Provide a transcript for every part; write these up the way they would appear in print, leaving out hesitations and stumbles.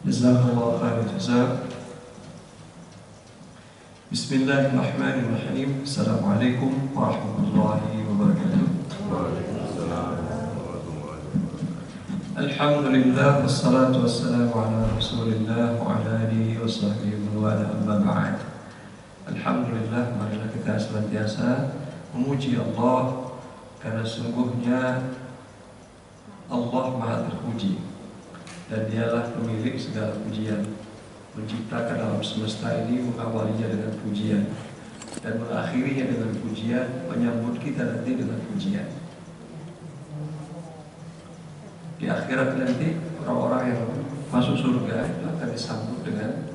Jazakallahu khairan jazak. Bismillahirrahmanirrahim. Assalamualaikum warahmatullahi wabarakatuh. Alhamdulillah wassalatu wassalamu ala Rasulillah wa ala alihi wa sahbihi wa ala amma ba'd. Alhamdulillah, marilah kita senantiasa memuji Allah karena sungguhnya Allah Maha terpuji dan Dialah pemilik segala pujian. Menciptakan alam semesta ini, mengawalinya dengan pujian dan mengakhirinya dengan pujian, menyambut kita nanti dengan pujian. Di akhirat nanti orang-orang yang masuk surga itu akan disambut dengan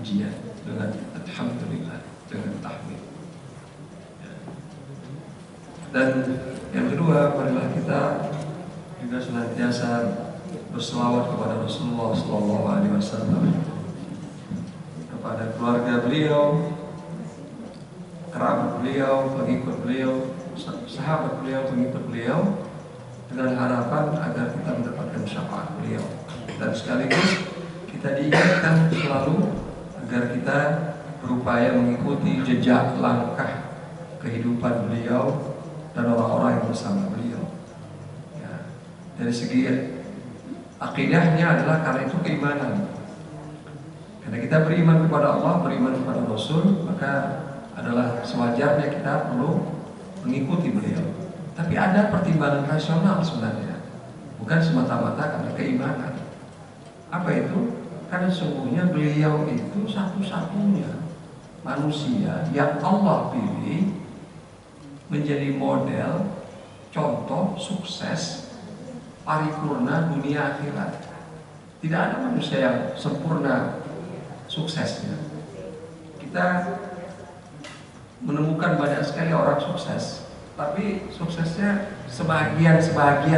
pujian, dengan alhamdulillah, dengan tahmid. Dan yang kedua, marilah kita juga senantiasa berselawat kepada Rasulullah SAW, kepada keluarga beliau, kerabat beliau, pengikut beliau, sahabat beliau, pengikut beliau, dengan harapan agar kita mendapatkan syafaat beliau. Dan sekaligus kita diingatkan selalu agar kita berupaya mengikuti jejak langkah kehidupan beliau dan orang-orang yang bersama beliau. Ya, dari segi akidahnya adalah karena itu keimanan. Karena kita beriman kepada Allah, beriman kepada Rasul, maka adalah sewajarnya kita perlu mengikuti beliau. Tapi ada pertimbangan rasional sebenarnya, bukan semata-mata karena keimanan. Apa itu? Karena sungguhnya beliau itu satu-satunya manusia yang Allah pilih menjadi model, contoh, sukses, paripurna dunia akhirat. Tidak ada manusia yang sempurna suksesnya. Kita menemukan banyak sekali orang sukses, tapi suksesnya sebagian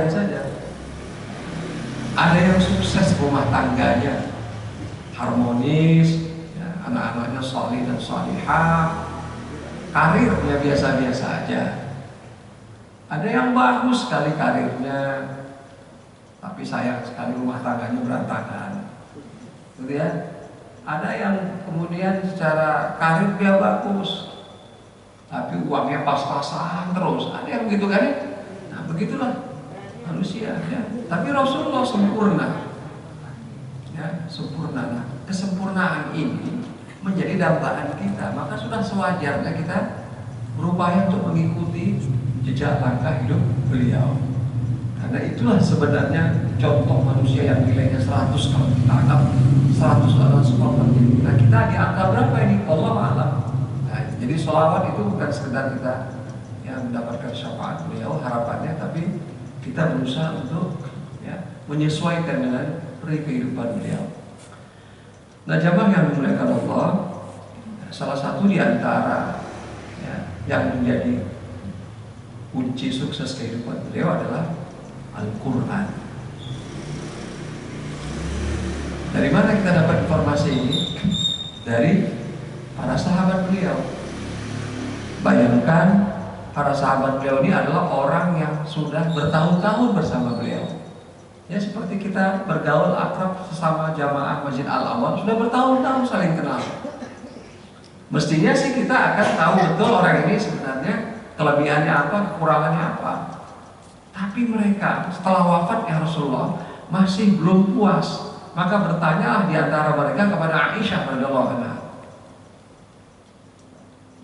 saja. Ada yang sukses rumah tangganya harmonis, ya, anak-anaknya sholih dan sholihah, karirnya biasa-biasa aja. Ada yang bagus sekali karirnya, tapi sayang sekali rumah tangganya berantakan, gitu ya. Ada yang kemudian secara karir dia bagus, tapi uangnya pas-pasan terus. Ada yang begitu kan? Nah, begitulah manusia. Ya. Tapi Rasulullah sempurna, ya, sempurna. Nah, kesempurnaan ini menjadi dambaan kita. Maka sudah sewajarnya kita berupaya untuk mengikuti jejak langkah hidup beliau. Karena itulah sebenarnya contoh manusia yang nilainya 100 kalau kita anggap 100 adalah seperti itu. Nah, kita dianggap berapa ini? Allah a'lam. Nah, jadi sholawat itu bukan sekedar kita yang mendapatkan syafaat beliau harapannya, tapi kita berusaha untuk ya, menyesuaikan dengan peri kehidupan beliau. Nah, jamaah yang dimuliakan Allah, salah satu di antara ya, yang menjadi kunci sukses kehidupan beliau adalah Al-Quran. Dari mana kita dapat informasi ini? Dari para sahabat beliau. Bayangkan, para sahabat beliau ini adalah orang yang sudah bertahun-tahun bersama beliau. Ya, seperti kita bergaul akrab sesama jamaah Masjid Al-Awwal, sudah bertahun-tahun saling kenal. Mestinya sih kita akan tahu betul orang ini sebenarnya kelebihannya apa, kekurangannya apa. Tapi mereka setelah wafatnya Rasulullah masih belum puas. Maka bertanyalah di antara mereka kepada Aisyah radhiyallahu anha.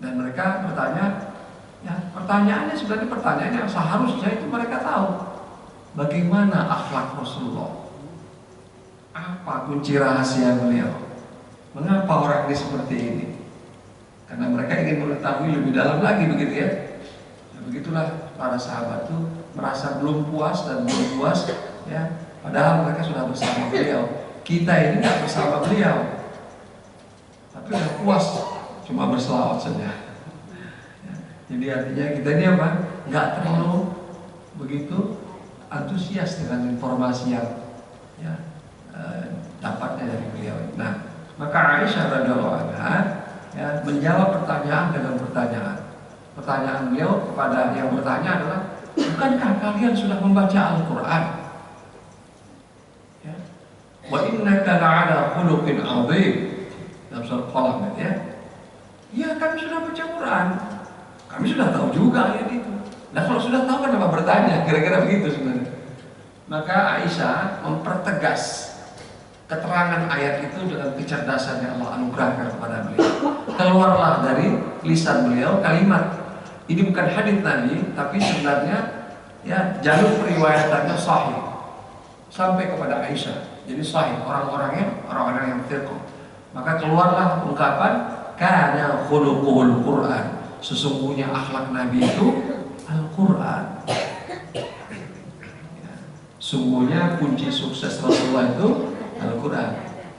Dan mereka bertanya, ya, pertanyaannya sebenarnya pertanyaan yang seharusnya itu mereka tahu. Bagaimana akhlak Rasulullah? Apa kunci rahasia beliau? Mengapa orang ini seperti ini? Karena mereka ingin mengetahui lebih dalam lagi, begitu ya. Nah, begitulah para sahabat itu merasa belum puas dan belum puas, ya. Padahal mereka sudah bersama beliau. Kita ini nggak bersama beliau, tapi udah puas cuma berselawat saja. Ya. Jadi artinya kita ini apa? Nggak terlalu begitu antusias dengan informasi yang ya, dapatnya dari beliau. Nah, maka Aisyah radhiyallahu anha ya, menjawab pertanyaan dengan pertanyaan. Pertanyaan beliau kepada yang bertanya adalah, bukankah kalian sudah membaca Al-Quran? Ya. Wa innaka la'ala khuluqin 'adzim. Dalam surah Qalam ya. Ya, kami sudah baca Quran. Kami sudah tahu juga ayat itu. Nah, kalau sudah tahu kenapa bertanya? Kira-kira begitu sebenarnya. Maka Aisyah mempertegas keterangan ayat itu dengan kecerdasan yang Allah anugerahkan kepada beliau. Keluarlah dari lisan beliau kalimat. Ini bukan hadits Nabi, tapi sebenarnya ya jalur periwayatannya sahih sampai kepada Aisyah. Jadi sahih orang-orang yang firqah. Maka keluarlah ungkapan kana khuluquhul Quran. Sesungguhnya akhlak Nabi itu Al-Quran. Ya. Sungguhnya kunci sukses Rasulullah itu Al-Quran.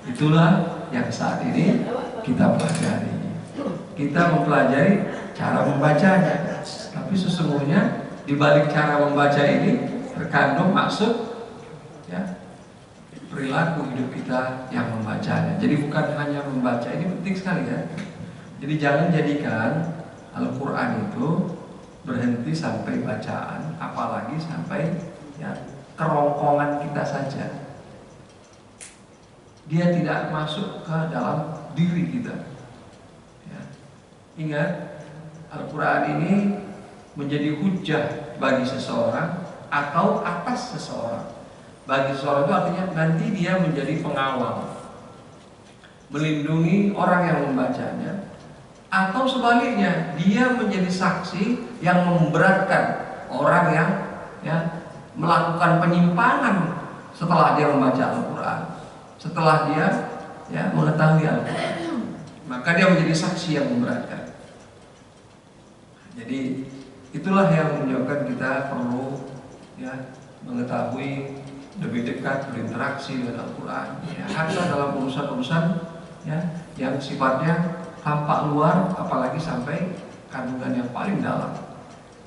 Itulah yang saat ini kita pelajari. Kita mempelajari cara membacanya. Tapi sesungguhnya di balik cara membaca ini terkandung maksud ya, perilaku hidup kita yang membacanya. Jadi bukan hanya membaca, ini penting sekali ya. Jadi jangan jadikan Al-Quran itu berhenti sampai bacaan, apalagi sampai ya, kerongkongan kita saja. Dia tidak masuk ke dalam diri kita. Ya. Ingat, Al-Quran ini menjadi hujah bagi seseorang atau atas seseorang. Bagi seseorang itu artinya nanti dia menjadi pengawal, melindungi orang yang membacanya, atau sebaliknya dia menjadi saksi yang memberatkan orang yang ya, melakukan penyimpangan setelah dia membaca Al-Quran, setelah dia ya, mengetahui Al-Quran, maka dia menjadi saksi yang memberatkan. Jadi itulah yang menyebabkan kita perlu ya, mengetahui lebih dekat berinteraksi dengan Al-Quran ya, hatta dalam urusan-urusan ya, yang sifatnya tampak luar, apalagi sampai kandungan yang paling dalam.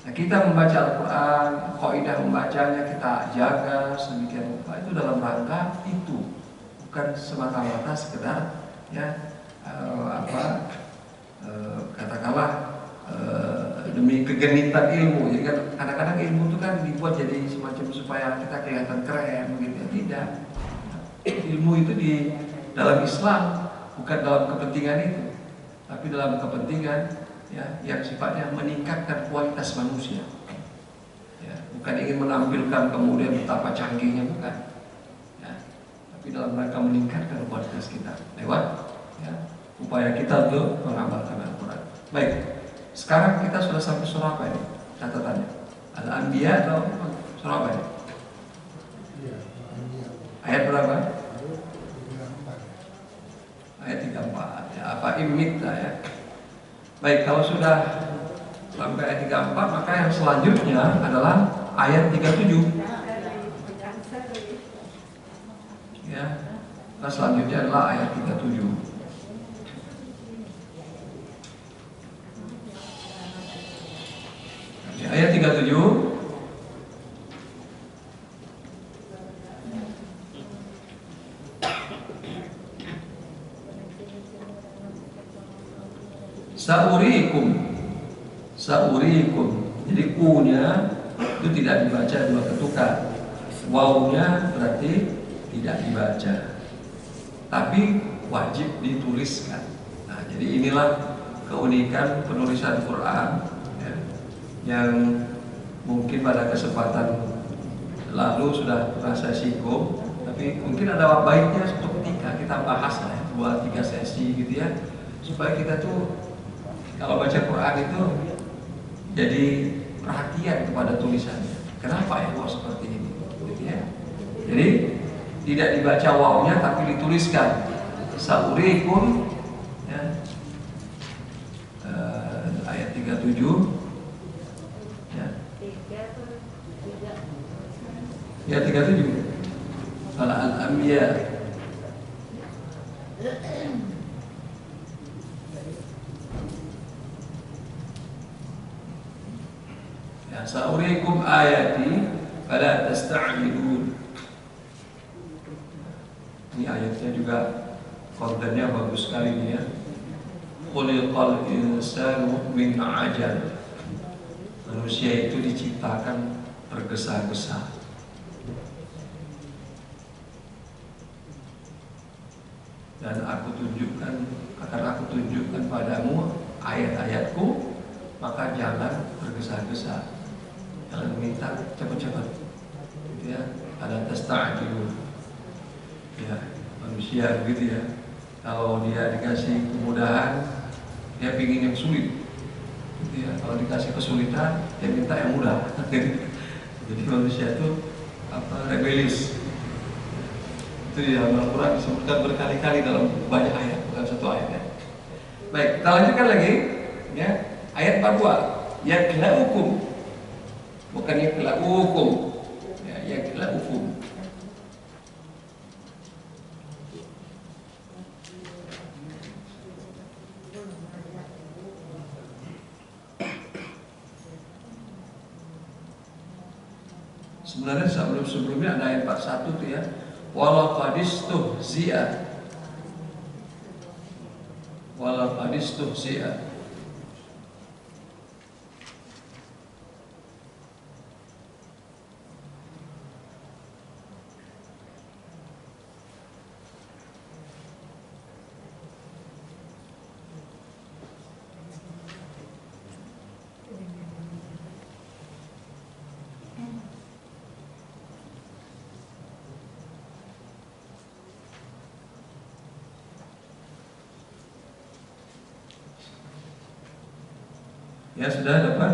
Nah, kita membaca Al-Quran, kaidah membacanya kita jaga sedemikian rupa, itu dalam rangka itu, bukan semata-mata sekedar ya katakanlah demi kegenitan ilmu. Jadi kan kadang-kadang ilmu itu kan dibuat jadi semacam supaya kita kelihatan keren begitu. Tidak. Ilmu itu di dalam Islam bukan dalam kepentingan itu, tapi dalam kepentingan ya, yang sifatnya meningkatkan kualitas manusia. Ya, bukan ingin menampilkan kemudian betapa canggihnya, bukan. Ya, tapi dalam rangka meningkatkan kualitas kita lewat ya, upaya kita untuk mengamalkan Al-Quran. Baik, sekarang kita sudah sampai surah apa ini? Catatannya Al-Anbiya atau surah apa ini? Ayat berapa? Ayat 34 ya, apa imita ya. Baik, kalau sudah sampai ayat 34, maka yang selanjutnya adalah ayat 37 ya. Nah, selanjutnya adalah ayat 37. Ya, ayat 37 Sa'urikum. Jadi ku-nya itu tidak dibaca dua ketukan. Waw-nya berarti tidak dibaca, tapi wajib dituliskan. Nah, jadi inilah keunikan penulisan Quran ya, yang mungkin pada kesempatan lalu sudah pernah saya singgung, tapi mungkin ada baiknya suatu ketika kita bahas lah ya, 2-3 sesi gitu ya, supaya kita tuh kalau baca Quran itu jadi perhatian kepada tulisannya. Kenapa ya kok seperti ini? Gitu ya. Jadi tidak dibaca wawnya tapi dituliskan Sa'urikum ya. Ayat 37 ya. Ya 37 Al-Anbiya. Ya, sa'urikum ayati fala tasta'jilun. Ini ayatnya juga kontennya bagus sekali nih ya. Khuliqal insanu min ajal. Manusia itu diciptakan tergesa-gesa. dan akan aku tunjukkan padamu ayat-ayatku, maka jangan tergesa-gesa, jangan minta cepat-cepat, gitu ya. Ala tasta'jilu, ya manusia begitu ya. Kalau dia dikasih kemudahan, dia pingin yang sulit, gitu ya. Kalau dikasih kesulitan, dia minta yang mudah. Jadi manusia itu rebelis. Itu di dalam Al-Quran disebutkan berkali-kali dalam banyak ayat, bukan satu ayat ya. Baik, kita lanjutkan lagi ya. Ayat 42, yaklaukum, bukan yaklaukum ya, yaklaukum. Sebenarnya sebelumnya ada ayat 41 tuh ya. Walaqadistuhzi'a, walaqadistuhzi'a. Ya sudah dapat.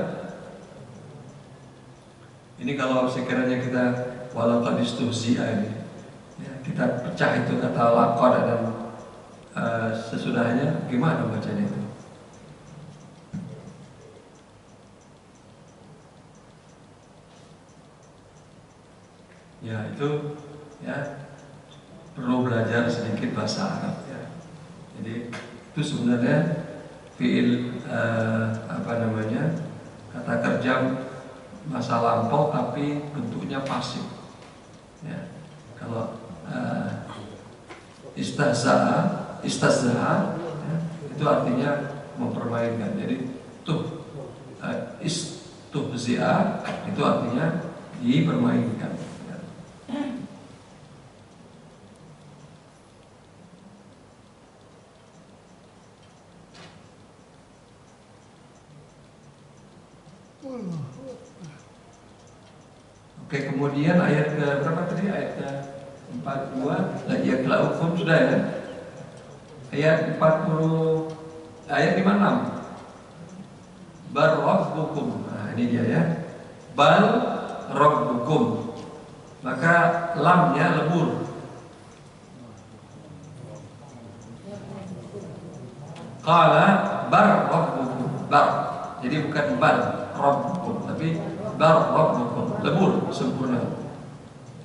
Ini kalau sekiranya kita walaqadistuhzi'a ini ya, kita pecah itu kata laqad dan sesudahnya, gimana bacanya itu? Ya itu ya perlu belajar sedikit bahasa Arab ya. Jadi itu sebenarnya fiil kata kerja masa lampau tapi bentuknya pasif ya. Kalau istahza'a ya, itu artinya mempermainkan. Jadi istuhzi'a itu artinya dipermainkan ya. Oke, kemudian ayat ke berapa tadi? Ayat ke 42 lagi yaklaukum sudah ya. Ayat 40, ayat 56. Bal rabbukum. Nah, ini dia ya. Bal rabbukum. Maka lamnya lebur. Qala bar rabbukum. Bar. Jadi bukan bal rabbukum, tapi bar rabbukum, lebur sempurna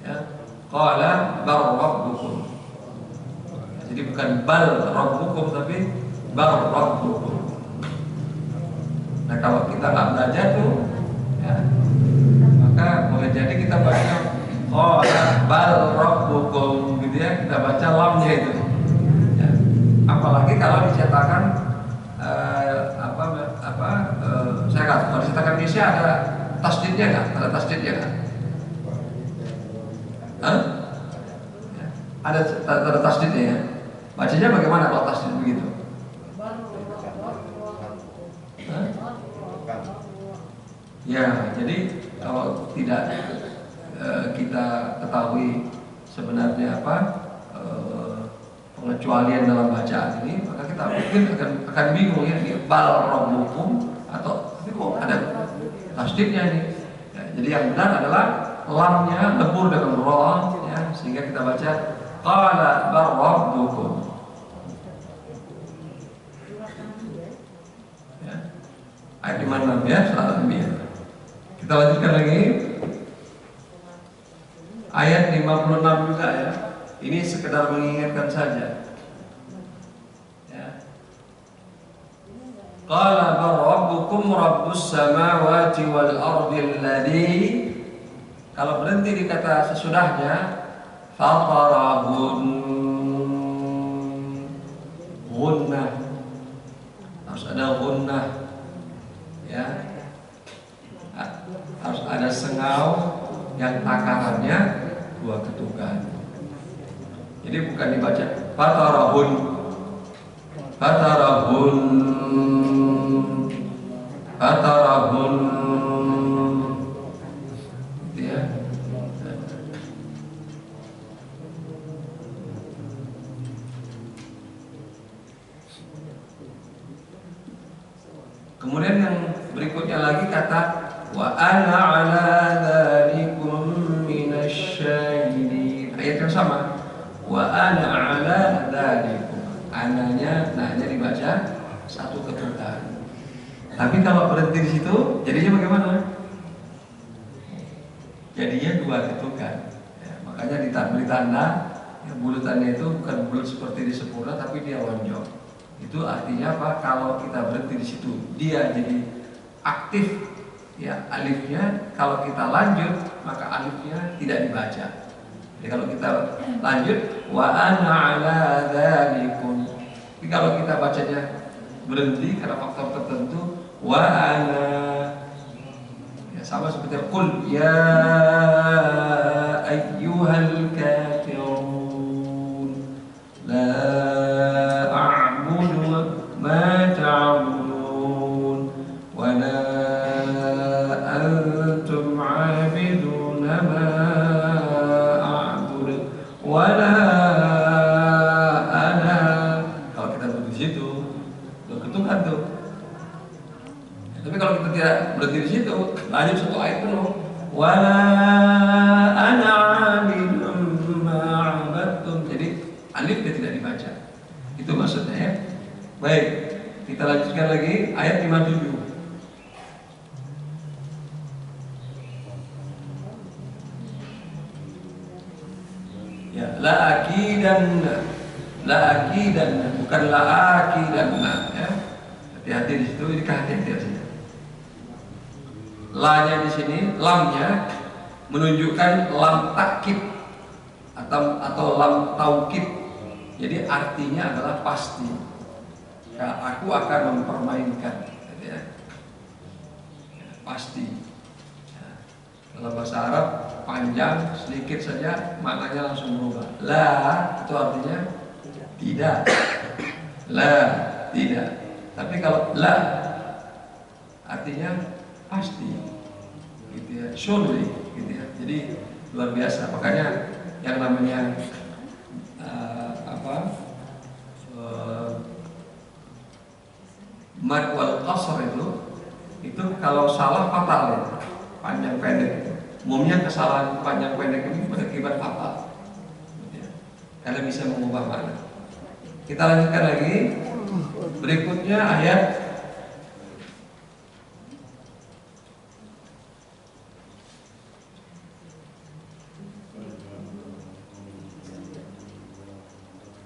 ya. Qala bar rabbukum, jadi bukan bal rabbukum tapi bar rabbukum. Nah kalau kita nggak belajar tuh ya, maka boleh jadi kita baca qala bal rabbukum gitu ya, kita baca lamnya itu ya. Apalagi kalau dicetakan saya kata kalau dicetakan Indonesia ada tasdidnya nggak? Ada tasdidnya nggak? Ada tasdidnya ya. Bacanya bagaimana kalau tasdid begitu? Ya, jadi kalau tidak kita ketahui sebenarnya pengecualian dalam bacaan ini, maka kita mungkin akan bingung ya, ini bal rabbukum atau ini kok ada tasdidnya ini ya. Jadi yang benar adalah lamnya lebur dengan ra ya, sehingga kita baca qala bar rabbukum ya. Ayat 56 ya, surat Al-Anbiya. Kita lanjutkan lagi ayat 56 juga ya. Ini sekedar mengingatkan saja ya. Qala bar rabbukum rabbus samawati wal ardi alladhi. Kalau berhenti di kata sesudahnya fatarahun, gunnah, harus ada gunnah ya, harus ada sengau yang takarannya 2 ketukan. Jadi bukan dibaca fatarahun, fatarahun, fatarahun, ya. Kemudian yang berikutnya lagi kata wa ana ala dzalikum minasyahidin. Ayat yang sama. Wa ana ala dzalikum. Ananya, nanya dibaca satu ketukan. Tapi kalau berhenti di situ, jadinya bagaimana? Jadinya dua ketukan. Ya, makanya diberi tanda, ya, bulutannya itu bukan bulut seperti di sempurna, tapi dia lonjong. Itu artinya apa? Kalau kita berhenti di situ, dia jadi aktif, ya alifnya. Kalau kita lanjut, maka alifnya tidak dibaca. Jadi kalau kita lanjut, wa ana ala dzalikum. Tapi kalau kita bacanya berhenti karena faktor tertentu, wa ana, ya sama seperti qul ya ayyuhal kafirun la ma ta'budun wa la antum 'abiduna ma a'budu wa la ana. Kalau kita berhenti di situ, ketukan tuh. Tapi kalau kita tidak berhenti di situ, lanjut satu ayat penuh. Wa la ana 'abidun ma 'abadtum. Jadi alif dia tidak dibaca. Itu maksudnya ya. Baik, kita lanjutkan lagi ayat 57. Ya, la akidanna, bukan la akidanna, ya. Hati-hati di situ, ini kehati-hatian saja. La-nya di sini, lamnya menunjukkan lam takkid atau lam taukid. Jadi artinya adalah pasti. Ya, aku akan mempermainkan, gitu ya. Pasti. Ya. Dalam bahasa Arab panjang sedikit saja maknanya langsung berubah. La itu artinya tidak. La tidak. Tapi kalau la artinya pasti, gitu ya. Surely, gitu ya. Jadi luar biasa. Makanya yang namanya mad wal qasr itu kalau salah fatal ya, panjang pendek. Umumnya kesalahan panjang pendek ini berakibat fatal, ya, karena bisa mengubah makna. Kita lanjutkan lagi. Berikutnya ayat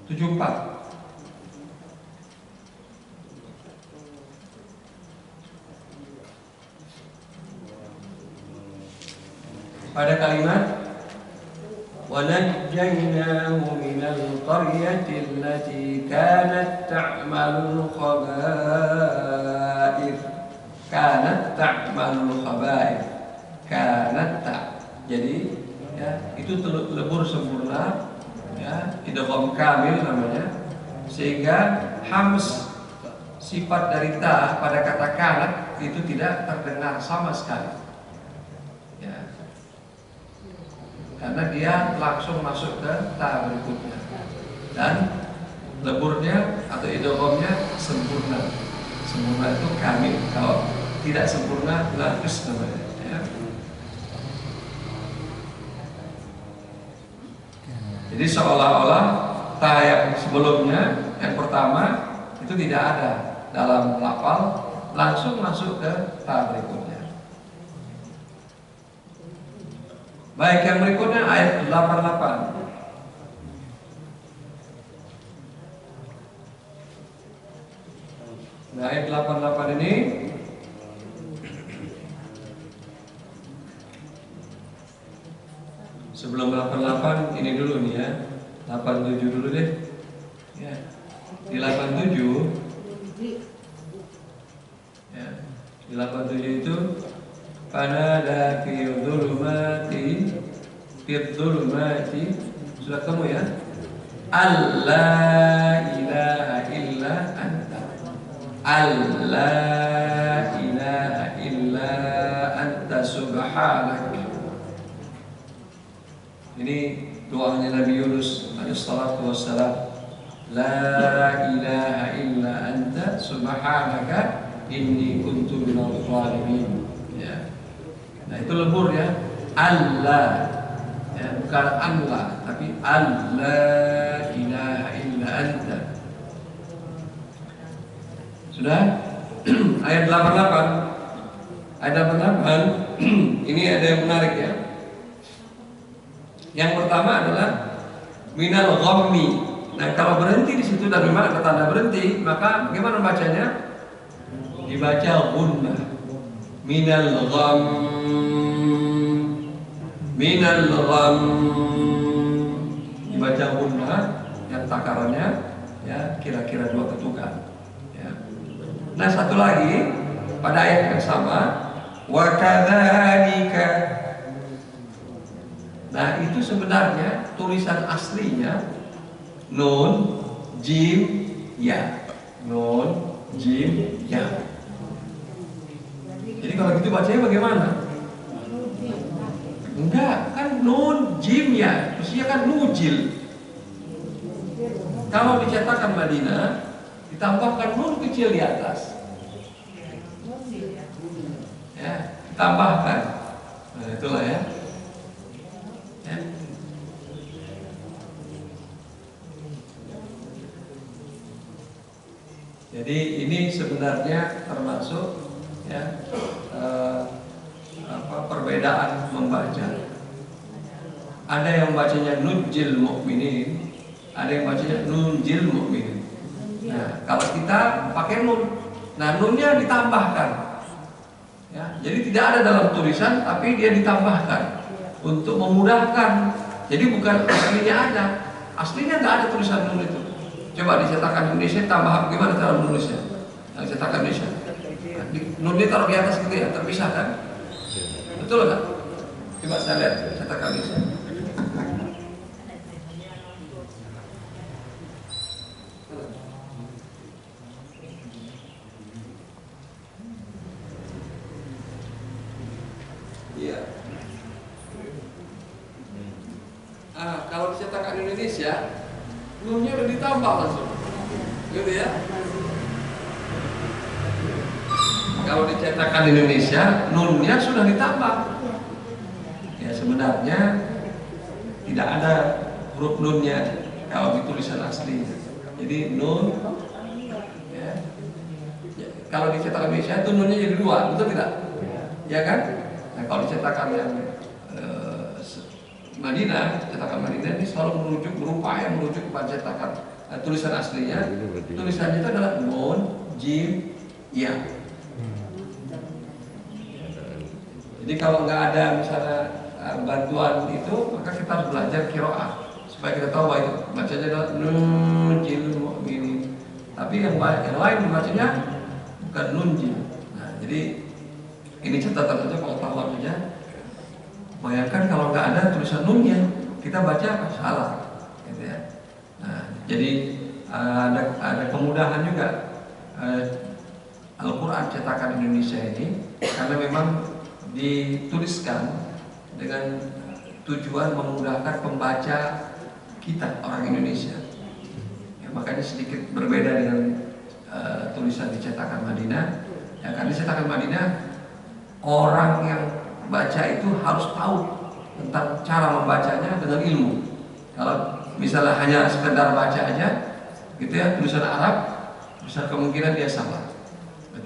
tujuh empat. Pada kalimat wa najjaynahu minal qaryati allati kanat ta'malul khaba'ith. Kanat ta'malul khaba'ith. Kanat ta'. Jadi ya, itu lebur sempurna, ya, idgham kamil namanya. Sehingga hams sifat dari ta pada kata kanat itu tidak terdengar sama sekali. Karena dia langsung masuk ke ta berikutnya dan leburnya atau idghamnya sempurna. Sempurna itu kamil. Kalau tidak sempurna naqis namanya, ya. Jadi seolah-olah ta yang sebelumnya, yang pertama itu tidak ada dalam lafal, langsung masuk ke ta berikutnya. Baik, yang berikutnya ayat 88. Nah, ayat 88 ini sebelum 88 ini dulu nih ya. 87 dulu deh. Ya. Di 87 ya. Di 87 itu Fanada fi dhulumati sudah ketemu ya. alla ilaha illa anta, alla ilaha illa anta subhanak. Ini doanya Nabi Yunus alaihissalatu wassalam. La ilaha illa anta subhanaka inni kuntu minal zalimin. Ya. Nah itu lembur ya. Allah, ya, bukan Allah, tapi Allah ilaha illa anta. Sudah? Ayat 88. Ayat 88 ini ada yang menarik ya. Yang pertama adalah minal ghammi. Nah kalau berhenti di situ dan memang ada tanda berhenti, maka bagaimana bacanya? Dibaca gunnah. Minal gham, minal gham. Dibaca gunnah yang takarannya ya kira-kira 2 ketukan. Ya. Nah satu lagi pada ayat yang sama, wa kadzalika. Nah itu sebenarnya tulisan aslinya nun, jim, ya. Nun, jim, ya. Jadi kalau gitu bacanya bagaimana? Enggak, kan nun, jim, ya. Terusnya kan nujil. Kalau dicetakan Madinah, ditambahkan nun kecil di atas. Ya, ditambahkan. Nah itulah ya. Jadi ini sebenarnya termasuk ya perbedaan membaca. Ada yang bacanya nujil mukminin, ada yang bacanya nunjil mukminin. Nah kalau kita pakai nun, nah nunnya ditambahkan. Ya, jadi tidak ada dalam tulisan, tapi dia ditambahkan untuk memudahkan. Jadi bukan aslinya ada, aslinya nggak ada tulisan nun itu. Coba dicetakan Indonesia, tambah gimana cara menulisnya? Yang cetakan Indonesia, nunnya taruh di atas gitu ya, terpisahkan. Betul nggak? Coba saya lihat cetakan Indonesia. Iya. Kalau dicetakan Indonesia, nunnya udah ditambah langsung, gitu ya. Kalau dicetakan di Indonesia, nunnya sudah ditambah. Ya sebenarnya tidak ada huruf nunnya kalau di tulisan asli. Jadi nun, ya. Kalau dicetakan Indonesia itu nunnya jadi 2, betul tidak? Ya kan? Nah kalau dicetakan yang Madinah, cetakan Madinah ini selalu berupaya merujuk kepada cetakan tulisan aslinya. Tulisannya itu adalah nun, jim, ya. Jadi kalau nggak ada misalnya bantuan itu, maka kita harus belajar qiraah supaya kita tahu bahwa itu bacanya adalah nunjil mu'minin. Tapi yang lain bacanya bukan nunjil. Nah, jadi ini catatan saja, pengetahuan saja. Bayangkan kalau nggak ada tulisan nunnya, kita baca apa? Salah, gitu ya. Nah, jadi ada kemudahan juga Al-Quran cetakan Indonesia ini karena memang dituliskan dengan tujuan memudahkan pembaca kita orang Indonesia. Ya, makanya sedikit berbeda dengan tulisan di cetakan Madinah. Ya, karena cetakan Madinah orang yang baca itu harus tahu tentang cara membacanya dengan ilmu. Kalau misalnya hanya sekedar baca aja, gitu ya, tulisan Arab, besar kemungkinan dia salah.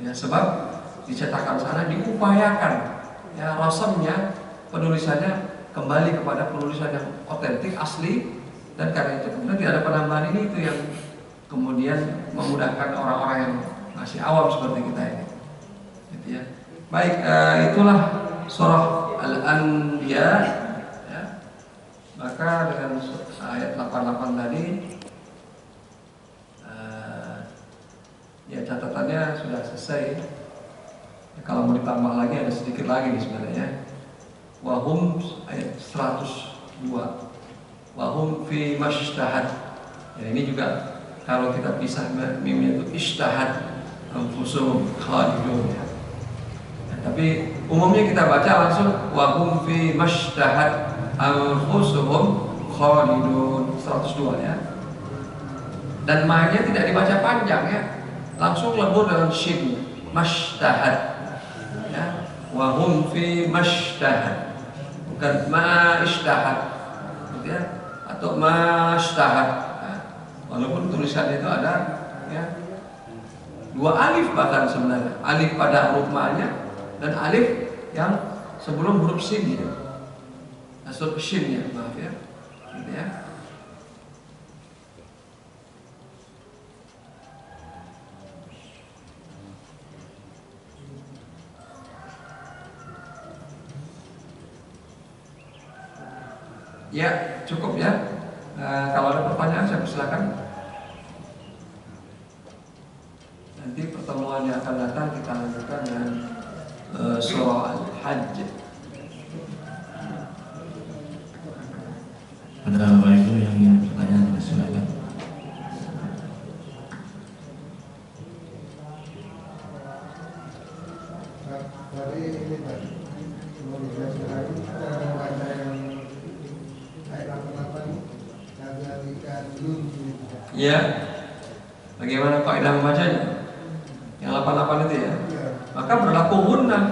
Ya, sebab dicetakan sana diupayakan, ya rasamnya, penulisannya kembali kepada penulisan yang otentik, asli, dan karena itu kemudian tidak ada penambahan ini itu yang kemudian memudahkan orang-orang yang masih awam seperti kita ini. Gitu ya. Baik, itulah surah Al-Anbiya ya. Maka dengan ayat 88 tadi ya catatannya sudah selesai ya, kalau mau ditambah lagi ada sedikit lagi nih sebenarnya. Wahum ayat 102 wahum fi mashtahat Ya, ini juga kalau kita pisah mimnya itu ishtahad anfusuhum khalidun ya. Nah, tapi umumnya kita baca langsung wa hum fi mashtahad anfusuhum khalidun 102 ya. Dan ma-nya tidak dibaca panjang ya, langsung lebur dalam shin mashtahad ya. Wa hum fi mashtahad, bukan ma ishtahad gitu ya, atau ma ishtahad ya. Walaupun tulisannya itu ada ya 2 alif bahkan sebenarnya, alif pada huruf ma-nya dan alif yang sebelum huruf shin ya, asal shin ya, maaf ya gitu ya. Ya, cukup ya. Kalau ada pertanyaan saya persilakan. Nanti pertemuan yang akan datang kita lanjutkan dengan surah Al-Hajj. Ada Bapak Ibu yang ingin bertanya, silakan. Dari ini tadi, mau dijelaskan lagi cara membaca yang ayat 88 kadalikan nun. Ya, bagaimana kaidah membacanya? Yang 88 itu ya. Maka berlaku gunnah.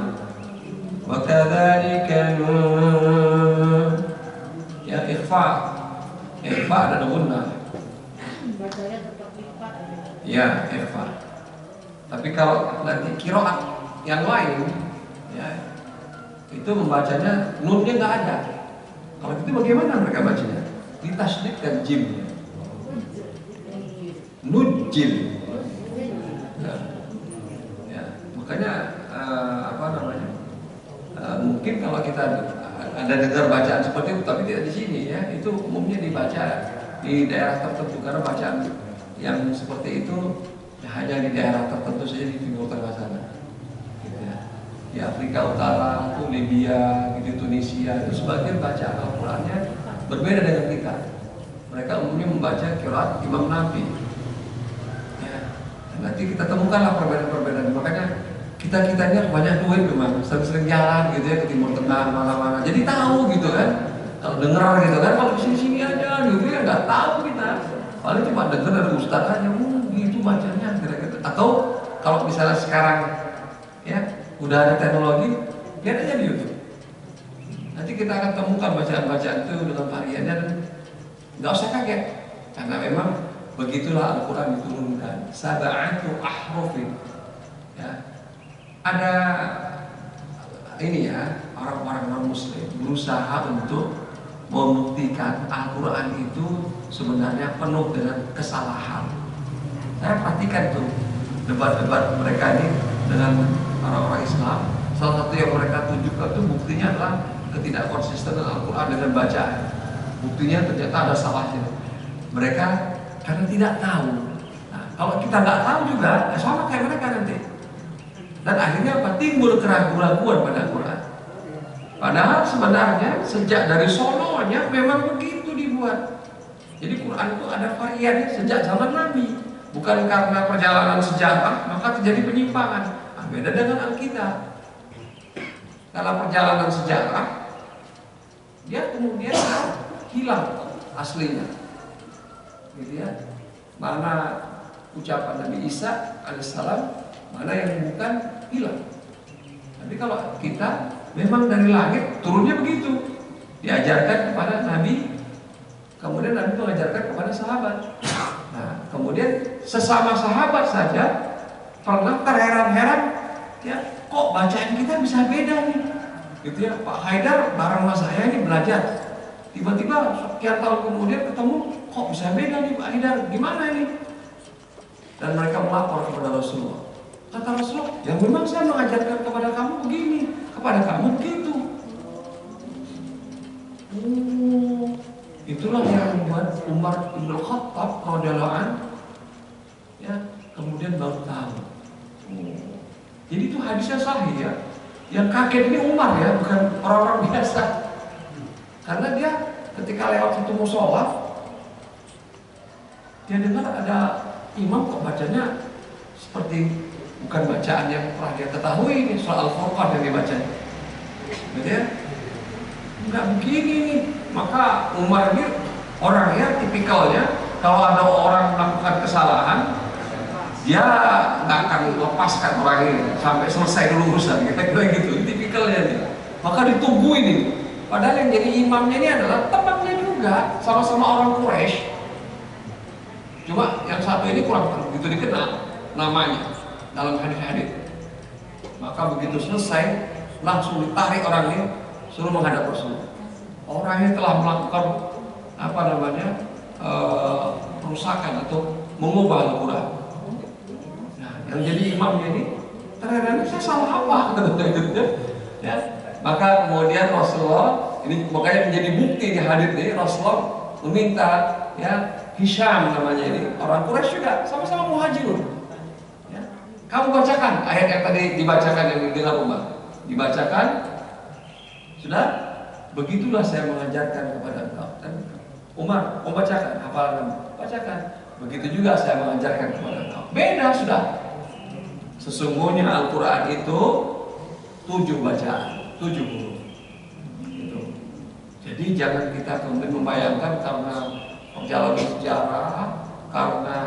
Wa kadzalika nun. Ya, ikhfa. Ikhfa dan gunnah. Bacanya tetap lipat. Ya, ikhfa. Tapi kalau nanti qiraat yang lain ya, itu membacanya nunnya nggak ada. Kalau itu bagaimana mereka bacanya? Ditasydid dan jim. Nujil. Ya, makanya mungkin kalau kita ada dengar bacaan seperti itu, tapi tidak di sini ya, itu umumnya dibaca di daerah tertentu karena bacaan yang seperti itu ya, hanya di daerah tertentu saja di Timur Tengah sana. Di Afrika Utara, itu Libya, gitu, Tunisia, itu sebagian bacaan Al-Qurannya berbeda dengan kita. Mereka umumnya membaca qiraat Imam Nafi. Ya, nanti kita temukanlah perbedaan-perbedaan. Makanya kita ini harus banyak duit memang, sering-sering jalan gitu ya ke Timur Tengah, mana-mana. Jadi tahu gitu kan. Kalau dengar gitu kan, kalau di sini aja gitu ya nggak tahu kita. Paling cuma dengar dari ustaz aja, gitu bacanya kira-kira. Atau kalau misalnya sekarang ya udah ada teknologi, lihat aja di YouTube. Nanti kita akan temukan bacaan-bacaan itu dengan variannya dan nggak usah kaget, karena memang begitulah Al-Quran diturunkan. Sab'atu ahrufin. Ya, ada ini ya, orang-orang non-Muslim berusaha untuk membuktikan Al-Quran itu sebenarnya penuh dengan kesalahan. Saya perhatikan tuh debat-debat mereka ini dengan orang-orang Islam. Salah satu yang mereka tunjukkan itu buktinya adalah ketidakkonsistenan Al-Quran dengan bacaan. Buktinya ternyata ada salahnya. Mereka karena tidak tahu. Nah, kalau kita nggak tahu juga, ya sama kayak mereka nanti. Dan akhirnya apa? Timbul keraguan-keraguan pada Al-Quran. Padahal sebenarnya sejak dari sononya memang begitu dibuat. Jadi Quran itu ada variannya sejak zaman Nabi. Bukan karena perjalanan sejarah maka terjadi penyimpangan. Nah, beda dengan Alkitab. Dalam perjalanan sejarah dia kemudian hilang aslinya, gitu ya. Mana ucapan Nabi Isa alaihissalam, mana yang bukan, hilang. Tapi kalau kita memang dari langit turunnya begitu, diajarkan kepada Nabi, kemudian Nabi mengajarkan kepada sahabat. Nah, kemudian sesama sahabat saja pernah terheran-heran, ya kok bacaan kita bisa beda nih, gitu ya. Pak Haidar bareng mas saya ini belajar, tiba-tiba sekian tahun kemudian ketemu, kok bisa beda nih Pak Haidar, gimana ini? Dan mereka melapor kepada Rasulullah. Kata Rasulullah, ya memang saya mengajarkan kepada kamu begini, kepada kamu begitu. Itulah yang membuat Umar bin Khattab radhiyallahu anhu ya kemudian baru tahu. Jadi itu hadisnya sahih ya. Yang kaget ini Umar ya, bukan orang-orang biasa. Karena dia ketika lewat satu musola, dia dengar ada imam kok bacanya seperti bukan bacaan yang pernah dia ketahui ini, soal Al-Furqan yang dibacanya. Gitu ya? Enggak begini nih. Maka Umar ini orangnya tipikalnya kalau ada orang melakukan kesalahan, dia nggak akan lepaskan orang ini sampai selesai dulu urusan, kira-kira gitu. Tipikalnya nih. Maka ditungguin ini. Padahal yang jadi imamnya ini adalah temannya juga, sama-sama orang Quraisy. Cuma yang satu ini kurang begitu dikenal namanya dalam hadis-hadis. Maka begitu selesai, langsung ditarik orang ini, suruh menghadap Rasul. Orangnya telah melakukan apa namanya perusakan atau mengubah Al-Quran. Nah, yang jadi imamnya ini terheran, saya salah apa? Ya. Maka kemudian Rasulullah ini makanya menjadi bukti di hadis ini, Rasulullah meminta ya Hisham namanya ini orang Quraisy juga sama-sama muhajirun. Ya. Kamu bacakan ayat yang tadi dibacakan yang dengar Umar. Dibacakan sudah. Begitulah saya mengajarkan kepada engkau. Dan Umar, bacakan, hafalan, bacakan. Begitu juga saya mengajarkan kepada engkau. Beda sudah. Sesungguhnya Al-Quran itu 7 bacaan, 7 huruf. Gitu. Jadi jangan kita kemudian membayangkan karena perjalanan sejarah, karena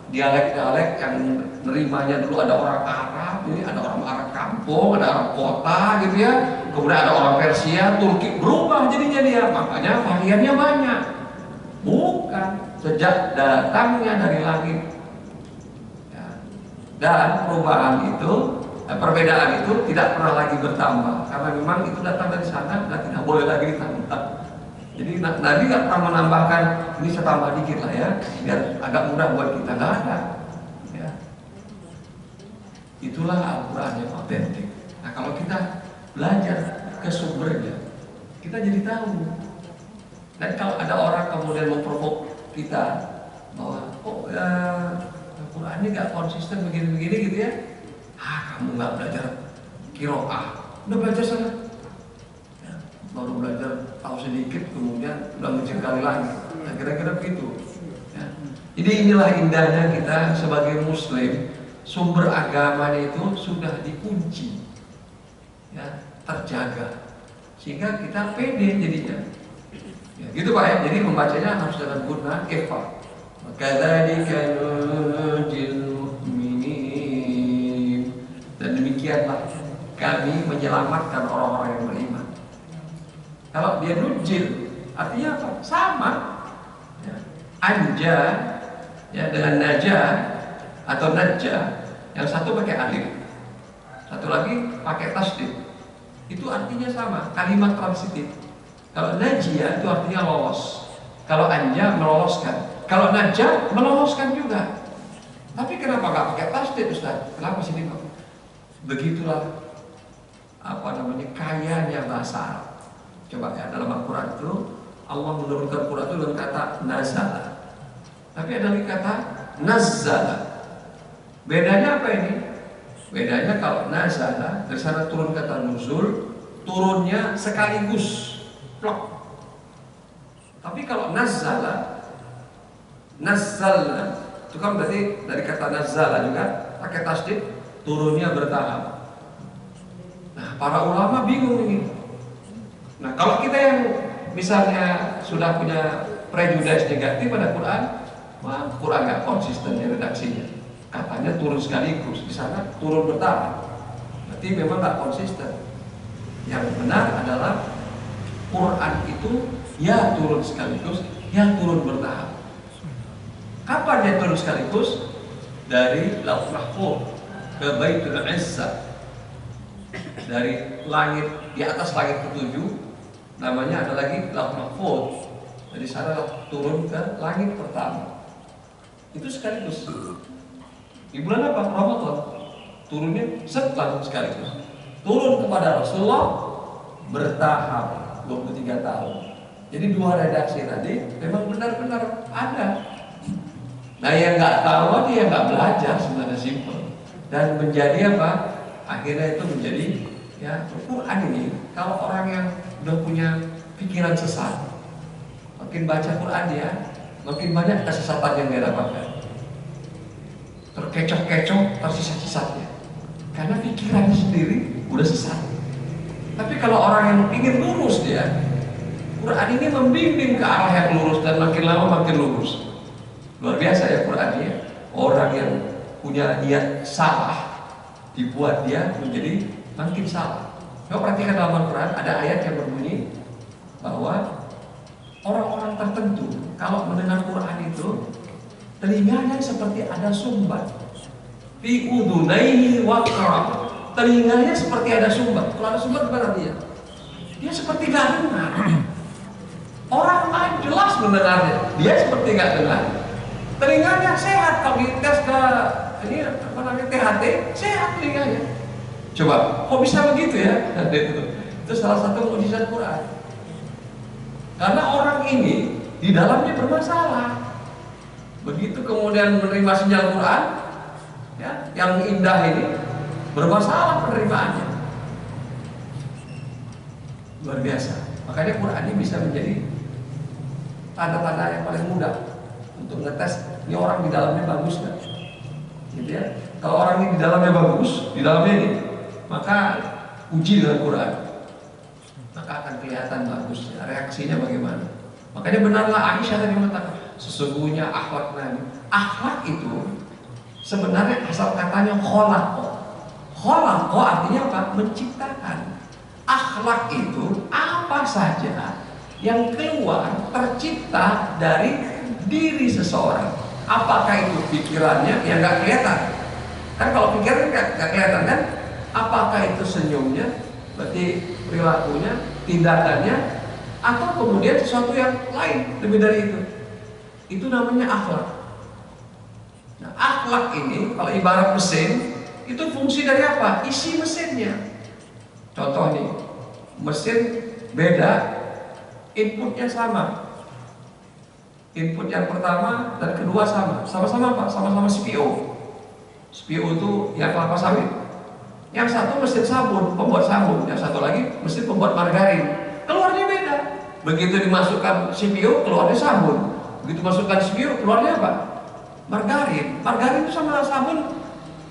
dialek-dialek yang nerimanya dulu ada orang Arab, ini ada orang Arab kampung, ada orang kota gitu ya. Kemudian ada orang Persia, Turki, berubah jadinya dia. Makanya variannya banyak. Bukan sejak datangnya dari langit. Ya. Dan perubahan itu, perbedaan itu tidak pernah lagi bertambah. Karena memang itu datang dari sana dan tidak boleh lagi ditambah. Jadi Nabi nggak pernah menambahkan, ini saya tambah dikit lah ya, biar agak mudah buat kita, nggak ada. Ya. Itulah Al-Quran yang otentik. Nah kalau kita belajar ke sumbernya, kita jadi tahu. Dan kalau ada orang kemudian memprovok kita bahwa Al-Quran ini nggak konsisten begini-begini gitu ya, kamu nggak belajar qiraah, udah belajar sana. Baru belajar tahu sedikit kemudian udah mencengkali lagi. Nah, kira-kira begitu ya. Jadi inilah indahnya kita sebagai muslim, sumber agamanya itu sudah dikunci ya, terjaga sehingga kita pede jadinya ya, gitu Pak ya. Jadi membacanya harus dengan guna ikhfa. Kadzalika nunjil mu'minin. Dan demikianlah kami menyelamatkan orang-orang yang beriman. Kalau dia nujil, artinya apa? Sama. Ya. Anja, ya dengan najah atau najah, yang satu pakai alif, satu lagi pakai tasdid. Itu artinya sama, kalimat transitif. Kalau najia itu artinya lolos. Kalau anja meloloskan. Kalau najah meloloskan juga. Tapi kenapa nggak pakai tasdid, Ustaz? Kenapa sini Pak? Begitulah apa namanya kayanya bahasa Arab. Coba ya, dalam Al-Quran itu Allah menurunkan Quran itu dengan kata nazala. Tapi ada lagi kata nazzala. Bedanya apa ini? Bedanya kalau nazala dari sana turun kata nuzul, turunnya sekaligus plok. Tapi kalau nazzala, nazzalna itu kan berarti dari kata nazzala juga pakai tasdid, turunnya bertahap. Nah, para ulama bingung ini. Nah, kalau kita yang misalnya sudah punya prejudice negatif pada Quran, wah, Quran nggak konsisten ya redaksinya. Katanya turun sekaligus, di sana turun bertahap. Berarti memang nggak konsisten. Yang benar adalah Quran itu ya turun sekaligus, ya turun bertahap. Kapan dia turun sekaligus? Dari Lauh Mahfuz ke Baitul Izzah. Dari langit, di atas langit ke-7 namanya ada lagi Lauh Mahfuz. Dari sana turun ke langit pertama. Itu sekaligus. Di bulan apa? Ramadan. Turunnya langsung sekaligus. Turun kepada Rasulullah bertahap 23 tahun. Jadi 2 redaksi tadi memang benar-benar ada. Nah yang nggak tahu dia nggak belajar, sebenarnya simpel. Dan menjadi apa? Akhirnya itu menjadi ya Quran ini. Kalau orang yang udah punya pikiran sesat, makin baca Quran dia makin banyak kesesatan yang dia dapatkan. Terkecoh-kecoh, tersisa-sisanya. Karena pikirannya sendiri udah sesat. Tapi kalau orang yang ingin lurus dia, Quran ini membimbing ke arah yang lurus dan makin lama makin lurus. Luar biasa ya Quran ini. Orang yang punya niat salah dibuat dia menjadi makin salah. Coba perhatikan dalam Al-Quran ada ayat yang berbunyi bahwa orang-orang tertentu kalau mendengar Quran itu telinganya seperti ada sumbat. Fi udunaihi waqra. Telinganya seperti ada sumbat. Kalau ada sumbat berarti ya dia seperti gak dengar. Orang lain jelas mendengarnya, dia seperti gak dengar. Telinganya sehat, kalau dites ke ini apa namanya THT, sehat telinganya. Coba, kok bisa begitu ya? Itu salah satu mukjizat Quran. Karena orang ini di dalamnya bermasalah. Begitu kemudian menerima sinyal Quran, ya, yang indah ini bermasalah penerimaannya. Luar biasa. Makanya Quran ini bisa menjadi tanda-tanda yang paling mudah untuk ngetes ini orang di dalamnya bagus nggak, gitu ya. Kalau orang ini di dalamnya bagus, di dalamnya ini, maka uji dengan Quran, maka akan kelihatan bagusnya, reaksinya bagaimana. Makanya benarlah Aisyah tadi mengatakan, sesungguhnya akhlak Nabi. Akhlak itu sebenarnya asal katanya kholaqo. Kholaqo artinya apa? Menciptakan. Akhlak itu apa saja yang keluar tercipta dari diri seseorang. Apakah itu pikirannya yang nggak kelihatan? Kan kalau pikiran nggak kelihatan kan? Apakah itu senyumnya? Berarti perilakunya, tindakannya, atau kemudian sesuatu yang lain lebih dari itu? Itu namanya akhlak. Nah, akhlak ini kalau ibarat mesin, itu fungsi dari apa? Isi mesinnya. Contoh nih, mesin beda, inputnya sama. Input yang pertama dan kedua sama. Sama-sama apa? Sama-sama CPU. CPU itu yang kelapa sawit. Yang satu mesin sabun, pembuat sabun. Yang satu lagi mesin pembuat margarin. Keluarnya beda. Begitu dimasukkan CPU, keluarnya sabun. Begitu masukkan CPU, keluarnya apa? Margarin. Margarin itu sama sabun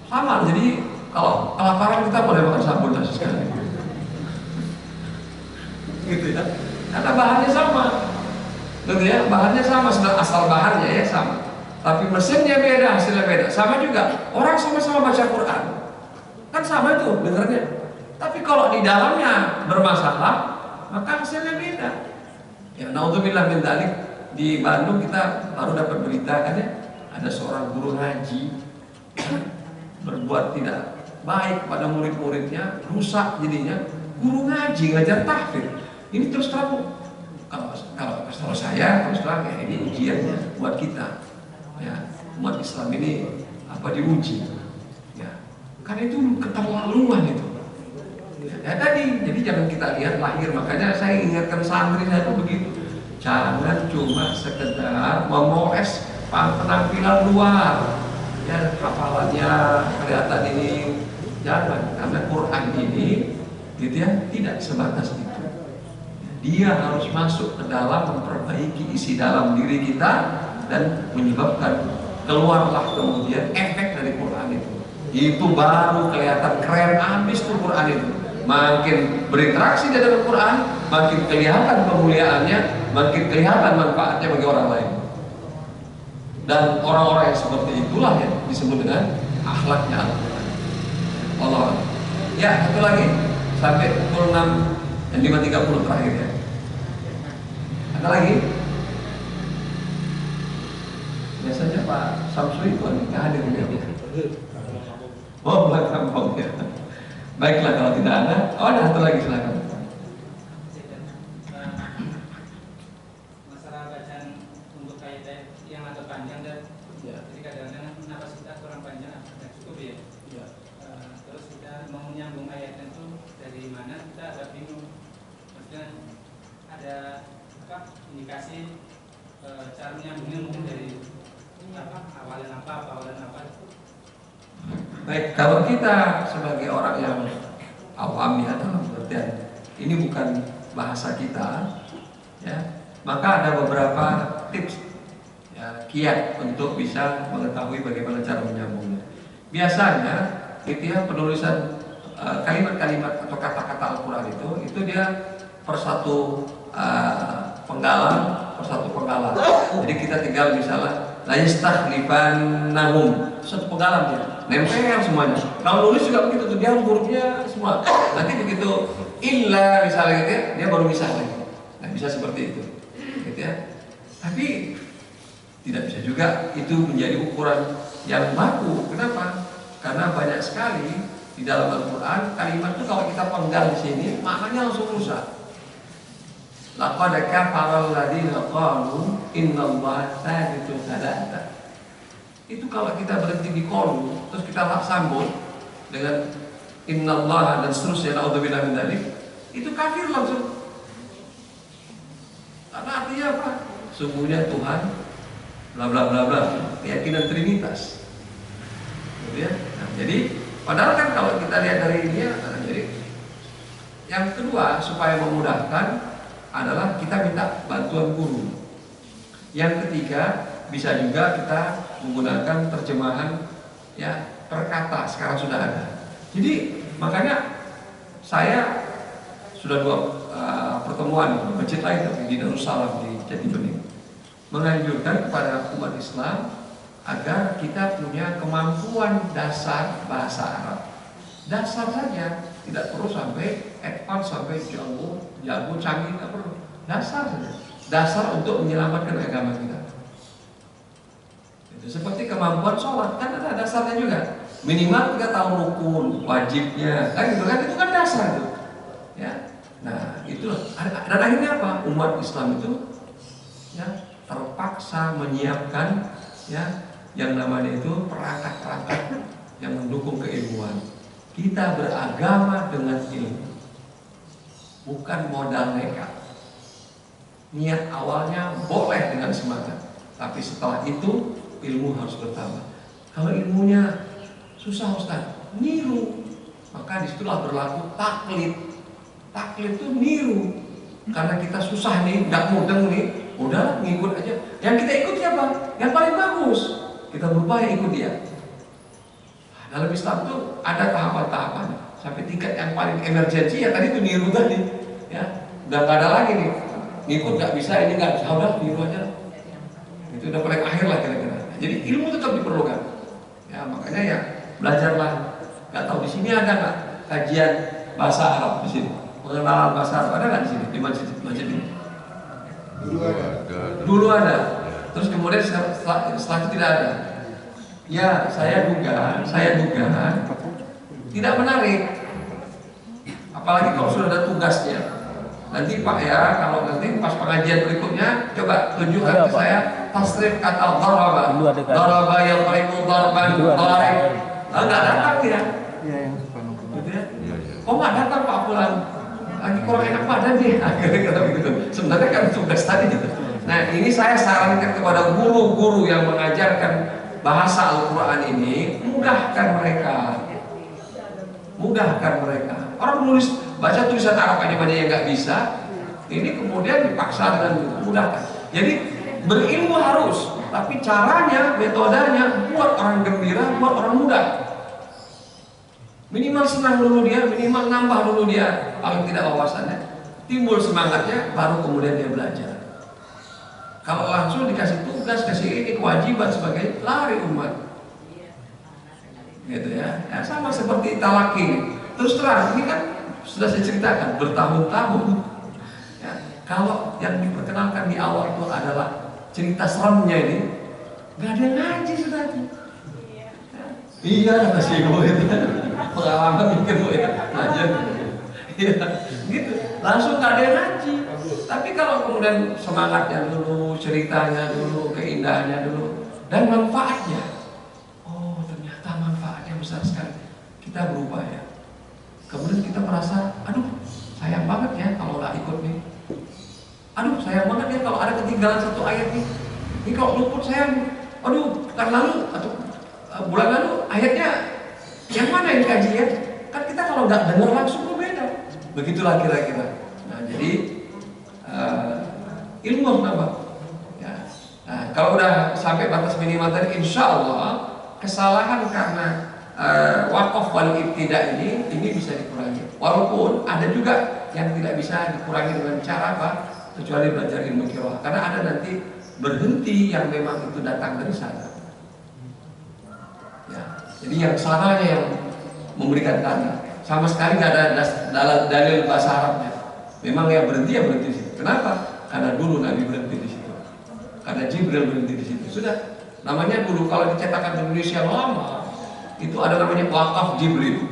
sama. Jadi kalau kelaparan kita boleh makan sabun lah sekali. Gitu ya. Karena bahannya sama. Gitu ya, bahannya sama, asal bahannya ya sama. Tapi mesinnya beda, hasilnya beda. Sama juga, orang sama-sama baca Quran. Kan sama itu dengarnya. Tapi kalau di dalamnya bermasalah, maka hasilnya beda. Ya, naudzubillah min dzalik. Di Bandung kita baru dapat berita kan ya, ada seorang guru ngaji berbuat tidak baik pada murid-muridnya, rusak jadinya. Guru ngaji ngajar tahfidz. Ini terus terang, kalau saya terus terang ya ini ujiannya buat kita. Ya, umat Islam ini apa diuji? Ya, karena itu keterlaluan itu. Ya tadi, jadi jangan kita lihat lahir. Makanya saya ingatkan santri saya itu begitu. Jangan cuma sekedar memoles penampilan luar, ya hafalannya kelihatan ini. Jangan, karena Quran ini, gitu ya, tidak sebatas itu. Dia harus masuk ke dalam, memperbaiki isi dalam diri kita dan menyebabkan keluarlah kemudian efek dari Quran itu. Itu baru kelihatan keren habis tuh Quran itu. Makin berinteraksi dengan Quran, makin kelihatan kemuliaannya, makin kelihatan manfaatnya bagi orang lain. Dan orang-orang yang seperti itulah yang disebut dengan akhlaknya Al-Quran. Allah. Ya, satu lagi sampai pukul 6 dan 5.30 terakhir ya. Ada lagi? Biasanya Pak Samsui itu nggak hadir ya. Oh, pulang kampung ya. Baiklah kalau tidak ada. Oh, ada satu lagi silakan. Masalah bacaan untuk kaidah yang agak panjang dan jadi kadang-kadang kapasitas kurang panjang agak cukup ya. Terus kita mau menyambung ayatnya itu dari mana kita agak bingung. Maksudnya ada apa indikasi cara menyambungnya mungkin dari apa awalan apa. Baik, kalau kita sebagai orang yang awam ya dalam pengertian ini bukan bahasa kita, ya, maka ada beberapa tips kiat untuk bisa mengetahui bagaimana cara menyambungnya. Biasanya gitu ya, penulisan kalimat-kalimat atau kata-kata Al-Quran itu dia per satu penggalan, Jadi kita tinggal misalnya la yastakhlifannahum, satu penggalan dia, nempel semuanya. Kalau nulis juga begitu tuh, dia hurufnya semua. Nanti begitu illa misalnya gitu ya, dia baru misah lagi. Nah, bisa seperti itu, gitu ya. Tapi tidak bisa juga itu menjadi ukuran yang baku. Kenapa? Karena banyak sekali di dalam Al-Quran kalimat itu kalau kita penggal di sini maknanya langsung rusak. Laqad kafara alladziina qalu innallaha thalithu tsalatsa. Itu kalau kita berhenti di qalu terus kita sambung dengan innallaha dan seterusnya, naudzubillah min dzalik, itu kafir langsung. Karena artinya apa? Sungguhnya Tuhan bla bla bla bla, keyakinan Trinitas. Gitu ya. Nah, jadi padahal kan kalau kita lihat dari ini ya, jadi yang kedua supaya memudahkan adalah kita minta bantuan guru. Yang ketiga bisa juga kita menggunakan terjemahan ya per kata, sekarang sudah ada. Jadi makanya saya sudah 2 pertemuan di masjid lain di Darussalam di Jatibening menganjurkan kepada umat Islam agar kita punya kemampuan dasar bahasa Arab. Dasar saja, tidak perlu sampai advance, sampai jago canggih, tidak perlu. Dasar saja. Dasar untuk menyelamatkan agama kita. Itu seperti kemampuan sholat, kan ada dasarnya juga. Minimal kita tahu rukun, wajibnya, kan gitu kan, itu kan dasar itu. Ya. Nah, itulah. Dan akhirnya apa? Umat Islam itu ya terpaksa menyiapkan ya yang namanya itu perangkat-perangkat yang mendukung keilmuan. Kita beragama dengan ilmu, bukan modal nekat. Niat awalnya boleh dengan semangat, tapi setelah itu ilmu harus bertambah. Kalau ilmunya susah Ustaz, niru, maka disitulah berlaku taklid. Taklid itu niru, karena kita susah nih, nggak mudeng nih, udah ngikut aja. Yang kita ikut siapa? Yang paling bagus. Kita berupaya ikut dia. Dalam Islam itu ada tahapan-tahapan sampai tingkat yang paling emergensi ya tadi itu niru tadi, ya udah nggak ada lagi nih, ngikut nggak bisa, ini nggak bisa, udah niru aja. Itu udah paling akhir lah kira-kira. Jadi ilmu tetap diperlukan. Ya makanya ya belajarlah. Nggak tahu di sini ada nggak kajian bahasa Arab di sini, pengenalan bahasa Arab ada nggak di sini di masjid ini? Dulu ada. Terus kemudian setelah itu tidak ada. Ya, saya duga tidak menarik. Apalagi kalau sudah ada tugasnya. Nanti Pak ya, kalau nanti pas pengajian berikutnya coba tunjukkan ke saya tasrif kata daraba. Daraba yang paling darban darib. Enggak datang dia. Gitu ya. Kok enggak datang Pak Fulan? Lagi kurang enak badan dia. Kata begitu. Sebenarnya kan tugas tadi gitu. Nah, ini saya sarankan kepada guru-guru yang mengajarkan bahasa Al-Quran ini, mudahkan mereka. Orang menulis baca tulisan Arab aja banyak yang nggak bisa, ini kemudian dipaksa dengan mudahkan. Jadi berilmu harus, tapi caranya, metodenya buat orang gembira, buat orang mudah. Minimal senang dulu dia, minimal nambah dulu dia, paling tidak wawasannya, timbul semangatnya, baru kemudian dia belajar. Kalau langsung dikasih tugas, kasih ini kewajiban sebagai lari umat, gitu ya. Ya sama seperti talaki. Terus terang, ini kan sudah saya ceritakan bertahun-tahun. Ya, kalau yang diperkenalkan di awal itu adalah cerita seremnya ini, nggak ada yang ngaji sudah itu. Ya. Iya, masih gue itu pengalaman mikir gue ya, ngajar. Iya, gitu. Langsung nggak ada yang ngaji. Tapi kalau kemudian semangatnya dulu, ceritanya dulu, keindahannya dulu, dan manfaatnya, oh ternyata manfaatnya besar sekali. Kita berupaya. Kemudian kita merasa, aduh sayang banget ya kalau nggak ikut nih. Aduh sayang banget ya kalau ada ketinggalan satu ayat nih. Ini kalau luput saya, aduh kan lalu atau bulan lalu ayatnya yang mana yang kaji ya? Kan kita kalau nggak dengar langsung berbeda. Begitulah kira-kira. Nah jadi ilmu harus nambah. Ya. Nah, kalau udah sampai batas minimal tadi, insya Allah kesalahan karena wakaf wal ibtida ini bisa dikurangi. Walaupun ada juga yang tidak bisa dikurangi dengan cara apa? Kecuali belajar ilmu qiraah. Karena ada nanti berhenti yang memang itu datang dari sana. Ya, jadi yang sananya yang memberikan tanda. Sama sekali nggak ada dalil bahasa Arabnya. Memang yang berhenti ya berhenti di situ. Kenapa? Karena dulu Nabi berhenti di situ. Karena Jibril berhenti di situ. Sudah. Namanya dulu kalau dicetakan di Indonesia lama, itu ada namanya wakaf Jibril.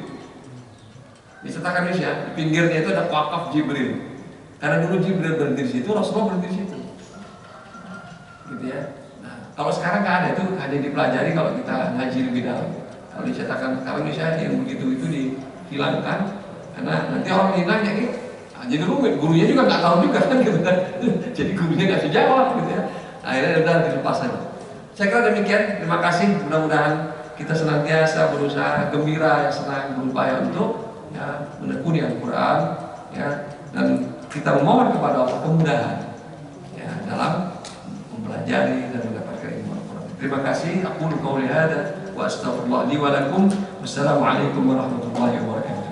Di cetakan Indonesia, di pinggirnya itu ada wakaf Jibril. Karena dulu Jibril berhenti di situ, Rasulullah berhenti di situ. Gitu ya. Nah, kalau sekarang nggak ada, itu hanya dipelajari kalau kita ngaji lebih dalam. Kalau dicetakan sekarang Indonesia yang begitu itu dihilangkan, karena nanti orang ini nanya nih, jadi rumit, gurunya juga nggak tahu juga kan gitu kan. Jadi gurunya nggak bisa jawab gitu ya. Akhirnya udah dilepas saja. Saya kira demikian. Terima kasih. Mudah-mudahan kita senantiasa berusaha gembira, senang berupaya untuk ya, menekuni Al-Quran ya, dan kita memohon kepada Allah kemudahan ya, dalam mempelajari dan mendapatkan ilmu Al-Quran. Terima kasih. Aku qouli hadza wa astaghfirullah li wa lakum. Wassalamualaikum warahmatullahi wabarakatuh.